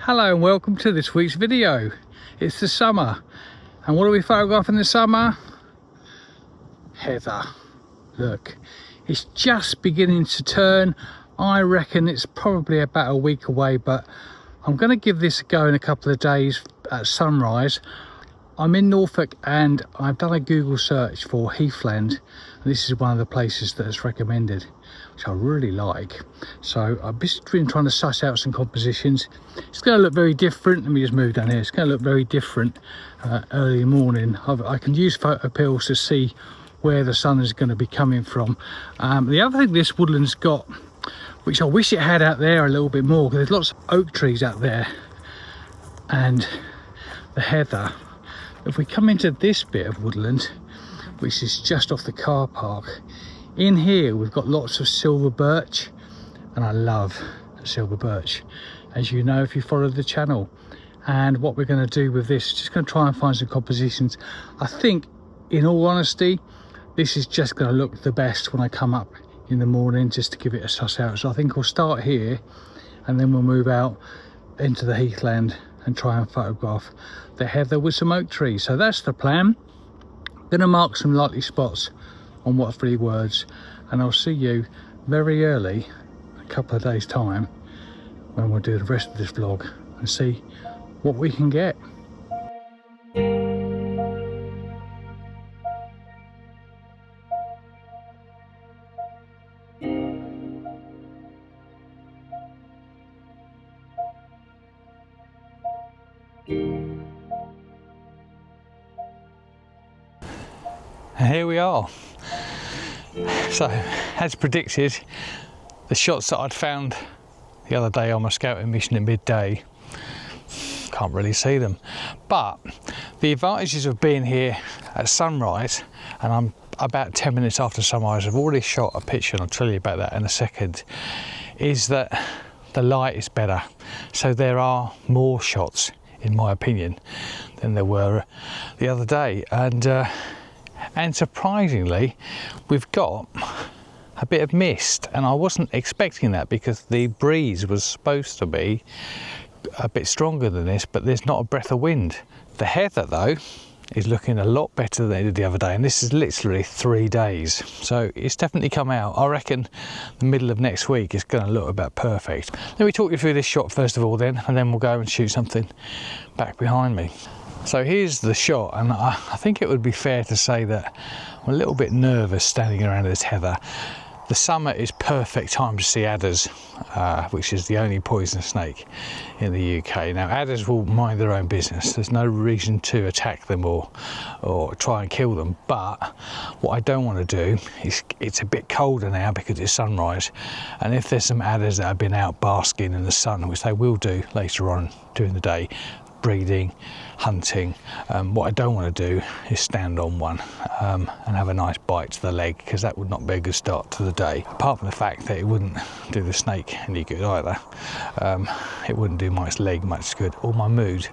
Hello and welcome to this week's video. It's the summer, and what do we photograph in the summer? Heather. Look, it's just beginning to turn. I reckon it's probably about a week away, but I'm going to give this a go in a couple of days at sunrise. I'm in Norfolk and I've done a Google search for heathland, and this is one of the places that's recommended, which I really like. So I've just been trying to suss out some compositions. It's going to look very different. Let me just move down here. It's going to look very different early morning. I can use photo pills to see where the sun is going to be coming from. The other thing this woodland's got, which I wish it had out there a little bit more, because there's lots of oak trees out there and the heather. If we come into this bit of woodland, which is just off the car park, in here we've got lots of silver birch, and I love silver birch, as you know if you follow the channel. And what we're going to do with this, just going to try and find some compositions. I think, in all honesty, this is just going to look the best when I come up in the morning, just to give it a suss out. So I think we'll start here and then we'll move out into the heathland and try and photograph the heather with some oak trees. So that's the plan. I'm going to mark some likely spots on what 3 words, and I'll see you very early, a couple of days time, when we'll do the rest of this vlog and see what we can get. And here we are. So, as predicted, the shots that I'd found the other day on my scouting mission at midday, can't really see them. But the advantages of being here at sunrise, and I'm about 10 minutes after sunrise, I've already shot a picture, and I'll tell you about that in a second, is that the light is better. So there are more shots, in my opinion, than there were the other day. And surprisingly, we've got a bit of mist, and I wasn't expecting that because the breeze was supposed to be a bit stronger than this, but there's not a breath of wind. The heather, though, is looking a lot better than it did the other day, and this is literally 3 days. So it's definitely come out. I reckon the middle of next week is going to look about perfect. Let me talk you through this shot first of all then, and then we'll go and shoot something back behind me. So here's the shot, and I think it would be fair to say that I'm a little bit nervous standing around this heather. The summer is perfect time to see adders, which is the only poisonous snake in the UK. Now, adders will mind their own business. There's no reason to attack them or try and kill them. But what I don't want to do is, it's a bit colder now because it's sunrise, and if there's some adders that have been out basking in the sun, which they will do later on during the day, breeding, hunting, what I don't want to do is stand on one and have a nice bite to the leg, because that would not be a good start to the day. Apart from the fact that it wouldn't do the snake any good either. It wouldn't do my leg much good, or my mood.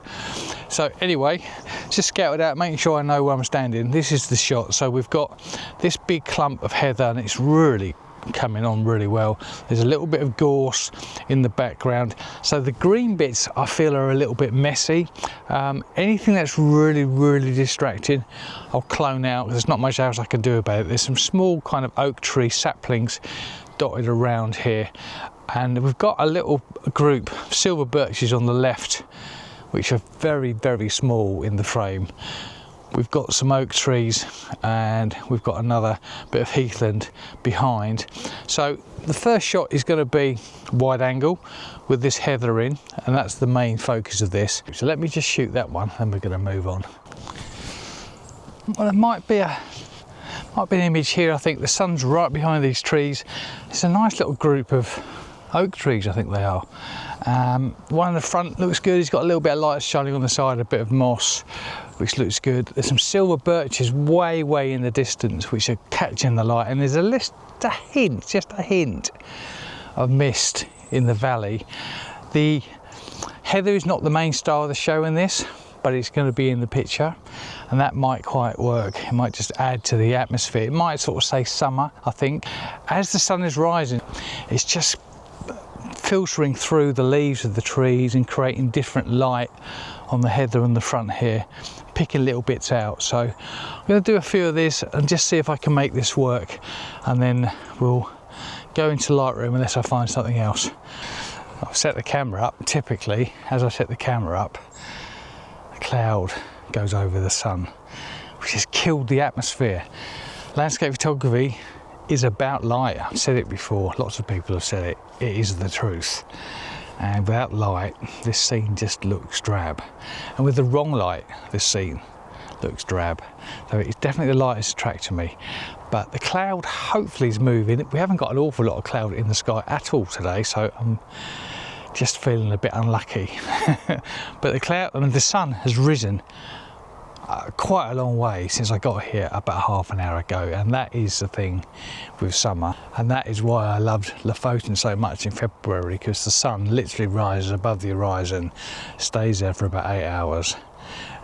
So anyway, just scouted out, making sure I know where I'm standing. This is the shot. So we've got this big clump of heather, and it's really coming on really well. There's a little bit of gorse in the background, so the green bits I feel are a little bit messy. Anything that's really distracting, I'll clone out. There's not much else I can do about it. There's some small kind of oak tree saplings dotted around here, and we've got a little group of silver birches on the left, which are very small in the frame. We've got some oak trees, and we've got another bit of heathland behind. So the first shot is going to be wide angle with this heather in, and that's the main focus of this. So let me just shoot that one, then we're going to move on. Well, there might be an image here. I think the sun's right behind these trees. It's a nice little group of oak trees, I think they are. One in the front looks good. It's got a little bit of light shining on the side, a bit of moss, which looks good. There's some silver birches way in the distance, which are catching the light, and there's just a hint of mist in the valley. The heather is not the main star of the show in this, but it's going to be in the picture, and that might quite work. It might just add to the atmosphere. It might sort of say summer, I think. As the sun is rising, it's just filtering through the leaves of the trees and creating different light on the heather and the front here, picking little bits out. So I'm going to do a few of these and just see if I can make this work, and then we'll go into Lightroom unless I find something else. I've set the camera up. Typically, as I set the camera up, a cloud goes over the sun, which has killed the atmosphere. Landscape photography is about light. I've said it before, lots of people have said it. It is the truth. And without light, this scene just looks drab. And with the wrong light, this scene looks drab. So it's definitely the light is attracting me. But the cloud hopefully is moving. We haven't got an awful lot of cloud in the sky at all today, so I'm just feeling a bit unlucky. But the cloud, I mean, the sun has risen quite a long way since I got here about half an hour ago, and that is the thing with summer, and that is why I loved Lofoten so much in February, because the sun literally rises above the horizon, stays there for about 8 hours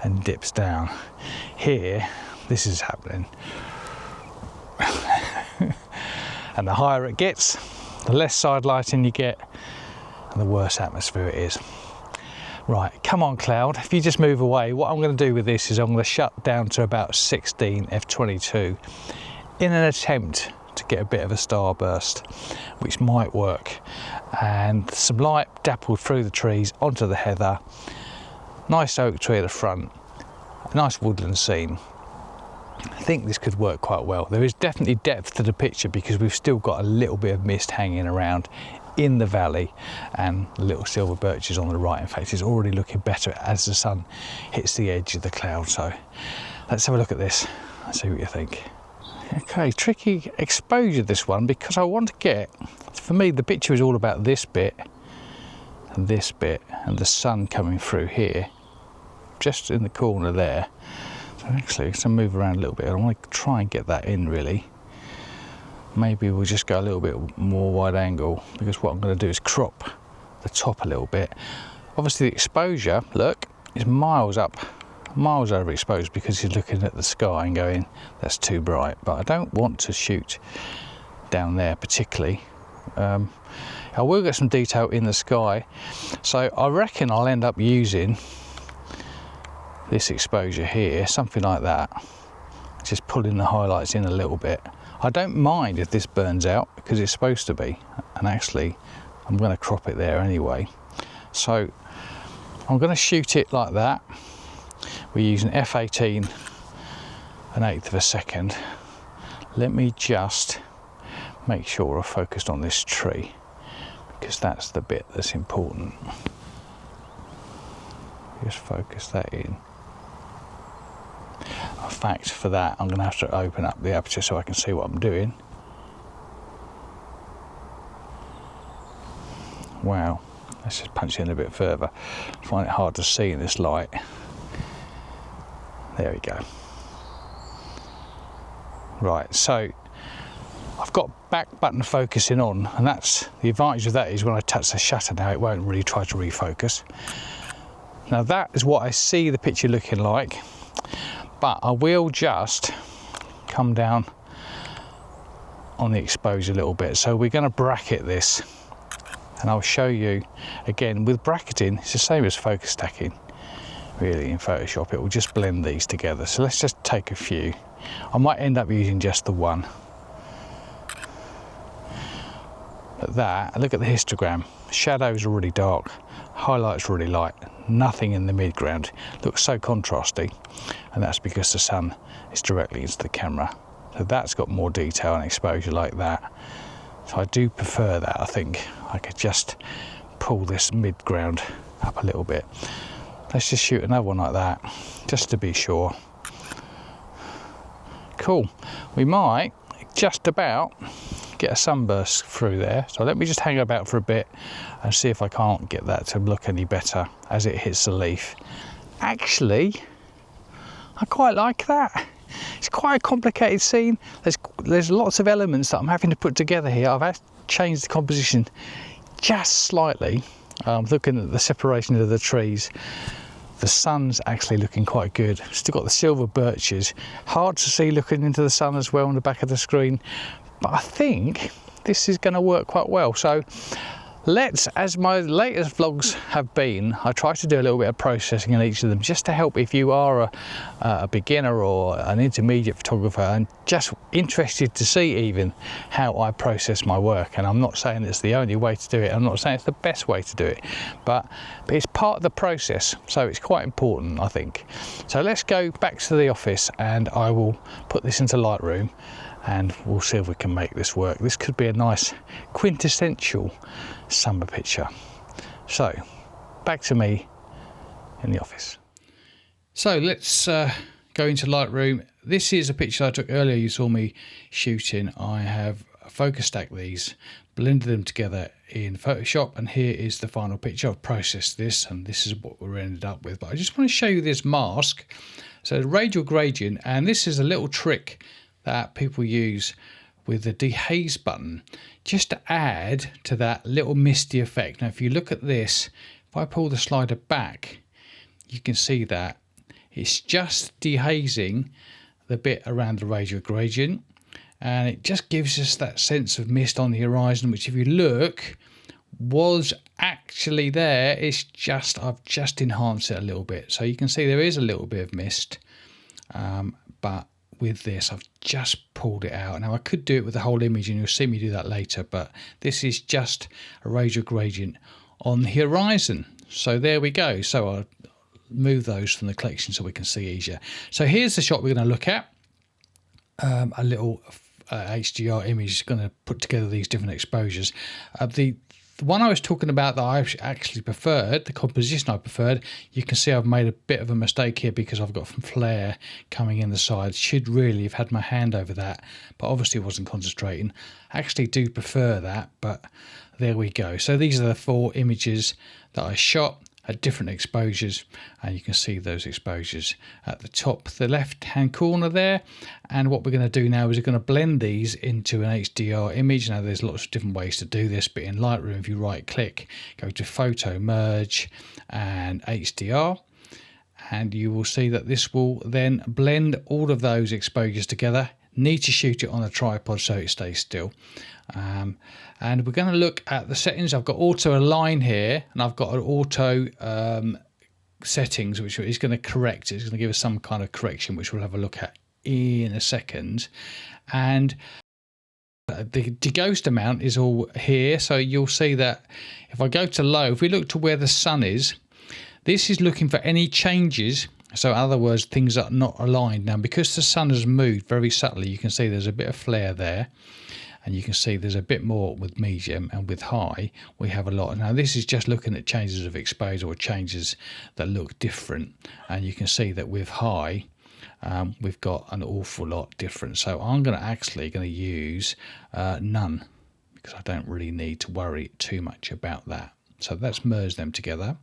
and dips down. Here this is happening. And the higher it gets, the less side lighting you get and the worse atmosphere it is. Right, come on cloud, if you just move away. What I'm going to do with this is I'm going to shut down to about 16 f/22 in an attempt to get a bit of a starburst, which might work. And some light dappled through the trees onto the heather, nice oak tree at the front, a nice woodland scene. I think this could work quite well. There is definitely depth to the picture because we've still got a little bit of mist hanging around in the valley, and the little silver birches on the right. In fact, it's already looking better as the sun hits the edge of the cloud. So let's have a look at this and see what you think. Okay, tricky exposure this one, because I want to get, for me the picture is all about this bit and this bit and the sun coming through here just in the corner there. So actually, let's move around a little bit. I want to try and get that in really. Maybe we'll just go a little bit more wide angle, because what I'm going to do is crop the top a little bit. Obviously the exposure, look, is miles up, miles overexposed, because you're looking at the sky and going, that's too bright. But I don't want to shoot down there particularly. I will get some detail in the sky, so I reckon I'll end up using this exposure here, something like that, just pulling the highlights in a little bit. I don't mind if this burns out, because it's supposed to be, and actually I'm going to crop it there anyway. So I'm going to shoot it like that. We're using f/18 1/8 of a second. Let me just make sure I focused on this tree, because that's the bit that's important. Just focus that in. In fact, for that I'm going to have to open up the aperture so I can see what I'm doing. Wow, let's just punch in a bit further. I find it hard to see in this light. There we go. Right, so I've got back button focusing on, and that's the advantage of that is when I touch the shutter now it won't really try to refocus. Now that is what I see the picture looking like. But I will just come down on the exposure a little bit. So we're going to bracket this, and I'll show you again with bracketing. It's the same as focus stacking really in Photoshop. It will just blend these together. So let's just take a few. I might end up using just the one. But that, look at the histogram. Shadows are really dark, highlights really light, nothing in the midground. Looks so contrasty, and that's because the sun is directly into the camera. So that's got more detail and exposure like that. So I do prefer that. I think I could just pull this midground up a little bit. Let's just shoot another one like that, just to be sure. Cool. We might just about get a sunburst through there, so let me just hang about for a bit and see if I can't get that to look any better as it hits the leaf. Actually, I quite like that. It's quite a complicated scene. There's lots of elements that I'm having to put together here. I've had to change the composition just slightly. Looking at the separation of the trees, the sun's actually looking quite good. Still got the silver birches, hard to see looking into the sun as well on the back of the screen. But I think this is going to work quite well. So as my latest vlogs have been, I try to do a little bit of processing in each of them just to help if you are a beginner or an intermediate photographer and just interested to see even how I process my work. And I'm not saying it's the only way to do it, I'm not saying it's the best way to do it, but it's part of the process, so it's quite important, I think. So let's go back to the office and I will put this into Lightroom and we'll see if we can make this work. This could be a nice quintessential summer picture. So back to me in the office. So let's go into Lightroom. This is a picture I took earlier, you saw me shooting. I have focus stacked these, blended them together in Photoshop, and here is the final picture. I've processed this and this is what we're ended up with. But I just want to show you this mask. So radial gradient, and this is a little trick that people use with the dehaze button just to add to that little misty effect. Now if you look at this, if I pull the slider back, you can see that it's just dehazing the bit around the radial gradient, and it just gives us that sense of mist on the horizon, which if you look was actually there. It's just, I've just enhanced it a little bit, so you can see there is a little bit of mist, but with this I've just pulled it out. Now I could do it with the whole image and you'll see me do that later, but this is just a radial gradient on the horizon. So there we go. So I'll move those from the collection so we can see easier. So here's the shot we're going to look at. A little HDR image is going to put together these different exposures. The one I was talking about that I actually preferred, the composition I preferred, you can see I've made a bit of a mistake here because I've got some flare coming in the side. Should really have had my hand over that, but obviously wasn't concentrating. I actually do prefer that, but there we go. So these are the 4 images that I shot at different exposures, and you can see those exposures at the top, the left hand corner there. And what we're going to do now is we're going to blend these into an HDR image. Now there's lots of different ways to do this, but in Lightroom if you right click, go to photo, merge and HDR, and you will see that this will then blend all of those exposures together. Need to shoot it on a tripod so it stays still. And we're going to look at the settings. I've got auto align here, and I've got an auto settings which is going to correct. It's going to give us some kind of correction which we'll have a look at in a second. And the deghost amount is all here, so you'll see that if I go to low, if we look to where the sun is, this is looking for any changes. So in other words, things are not aligned. Now because the sun has moved very subtly, you can see there's a bit of flare there, and you can see there's a bit more with medium, and with high we have a lot. Now this is just looking at changes of exposure or changes that look different, and you can see that with high we've got an awful lot different. So I'm going to use none, because I don't really need to worry too much about that. So let's merge them together.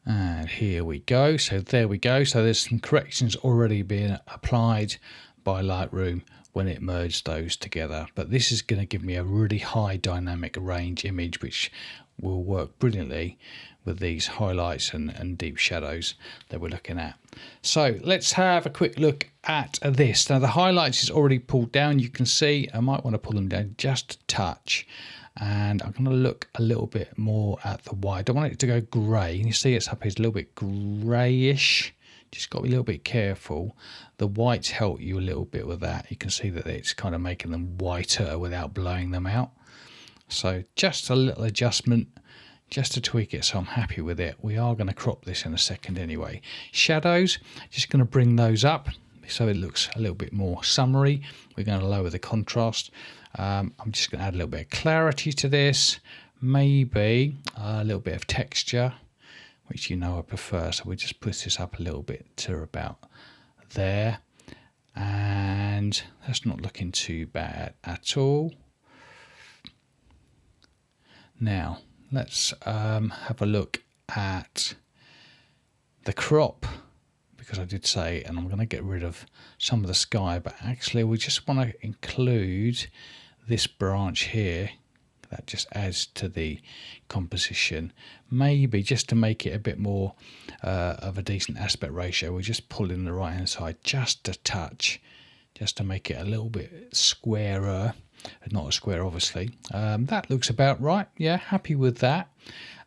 And here we go. So there we go. So there's some corrections already being applied by Lightroom when it merged those together. But this is going to give me a really high dynamic range image, which will work brilliantly with these highlights and deep shadows that we're looking at. So let's have a quick look at this. Now the highlights is already pulled down. You can see I might want to pull them down just a touch. And I'm going to look a little bit more at the white. I don't want it to go grey. You see it's up here, it's a little bit greyish. Just got to be a little bit careful. The whites help you a little bit with that. You can see that it's kind of making them whiter without blowing them out. So just a little adjustment just to tweak it so I'm happy with it. We are going to crop this in a second anyway. Shadows, just going to bring those up so it looks a little bit more summery. We're going to lower the contrast. I'm just going to add a little bit of clarity to this, maybe a little bit of texture, which you know I prefer. So we just push this up a little bit to about there, and that's not looking too bad at all. Now let's have a look at the crop, because I did say, and I'm going to get rid of some of the sky, but actually we just want to include this branch here. That just adds to the composition, maybe just to make it a bit more of a decent aspect ratio. We just pull in the right hand side just a touch, just to make it a little bit squarer. not a square obviously. That looks about right. Yeah, happy with that.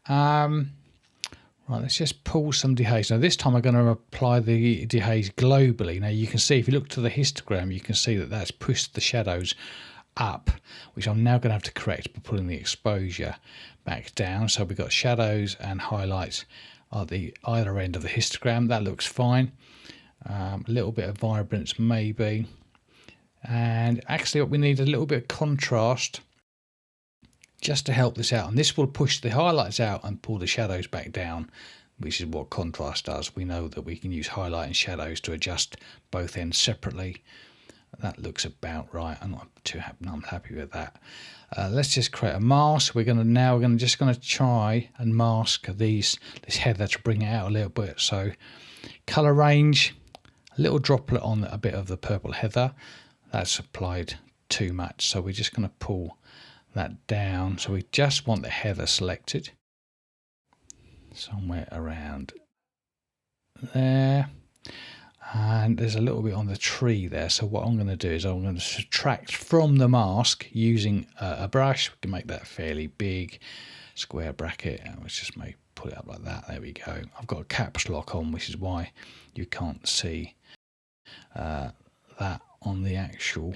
Right, let's just pull some dehaze. Now this time I'm going to apply the dehaze globally. Now you can see, if you look to the histogram, you can see that that's pushed the shadows up, which I'm now going to have to correct by pulling the exposure back down. So we've got shadows and highlights at the either end of the histogram. That looks fine. A little bit of vibrance maybe. And actually what we need a little bit of contrast just to help this out, and this will push the highlights out and pull the shadows back down, which is what contrast does. We know that we can use highlight and shadows to adjust both ends separately. That looks about right. I'm not too happy. I'm happy with that. Let's just create a mask. We're going to try and mask this heather to bring it out a little bit. So color range, a little droplet on a bit of the purple heather. That's applied too much, so we're just going to pull that down. So we just want the heather selected somewhere around there, and there's a little bit on the tree there. So what I'm going to do is I'm going to subtract from the mask using a brush. We can make that fairly big, square bracket, and let's just put it up like that. There we go. I've got a caps lock on, which is why you can't see that on the actual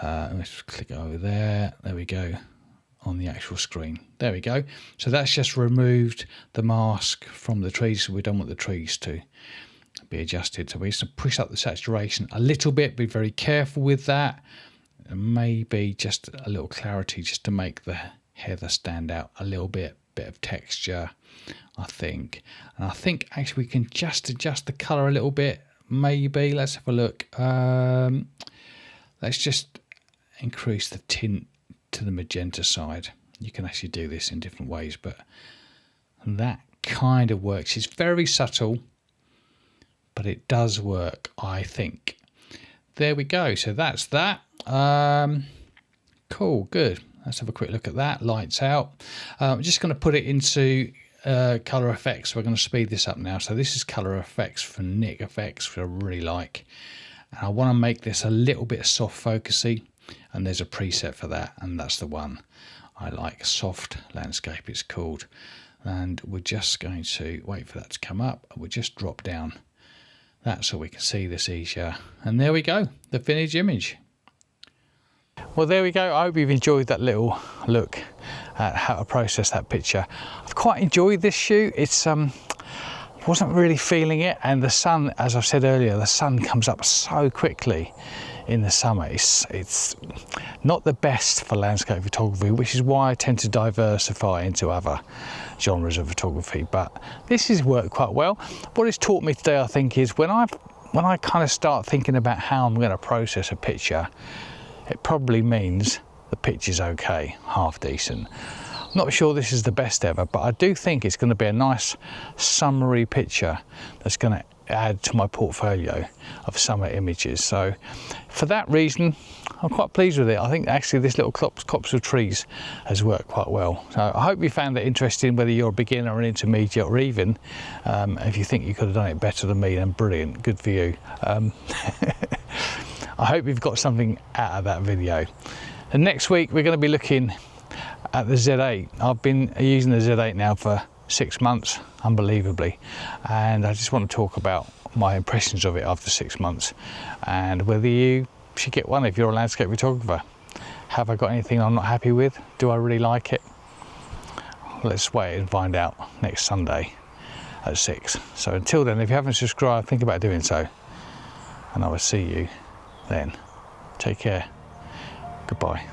let's click over there. There we go, on the actual screen. There we go. So that's just removed the mask from the trees. So we don't want the trees to be adjusted. So we just push up the saturation a little bit. Be very careful with that. And maybe just a little clarity just to make the heather stand out a little bit. Bit of texture, I think. And I think actually we can just adjust the color a little bit. Maybe let's have a look. Let's just increase the tint to the magenta side. You can actually do this in different ways, but that kind of works. It's very subtle, but it does work, I think. There we go. So that's that. Cool, good. Let's have a quick look at that. Lights out. I'm just going to put it into color effects. We're going to speed this up now. So this is color effects for Nik effects, which I really like. And I want to make this a little bit soft focusy, and there's a preset for that, and that's the one I like. Soft landscape it's called. And we're just going to wait for that to come up. We'll just drop down that so we can see this easier. And there we go, the finished image. Well, there we go. I hope you've enjoyed that little look at how to process that picture. I've quite enjoyed this shoot. It's wasn't really feeling it, and the sun, as I've said earlier, the sun comes up so quickly in the summer. It's not the best for landscape photography, which is why I tend to diversify into other genres of photography, but this has worked quite well. What it's taught me today, I think, is when I kind of start thinking about how I'm going to process a picture, it probably means the picture's okay, half decent. Not sure this is the best ever, but I do think it's going to be a nice summary picture that's going to add to my portfolio of summer images. So for that reason, I'm quite pleased with it. I think actually this little copse of trees has worked quite well. So I hope you found that interesting, whether you're a beginner or an intermediate, or even if you think you could have done it better than me, then brilliant, good for you. I hope you've got something out of that video. And next week we're going to be looking at the Z8. I've been using the Z8 now for 6 months, unbelievably, and I just want to talk about my impressions of it after 6 months, and whether you should get one if you're a landscape photographer. Have I got anything I'm not happy with? Do I really like it? Let's wait and find out next Sunday at 6. So until then, if you haven't subscribed, think about doing so, and I will see you then. Take care. Goodbye.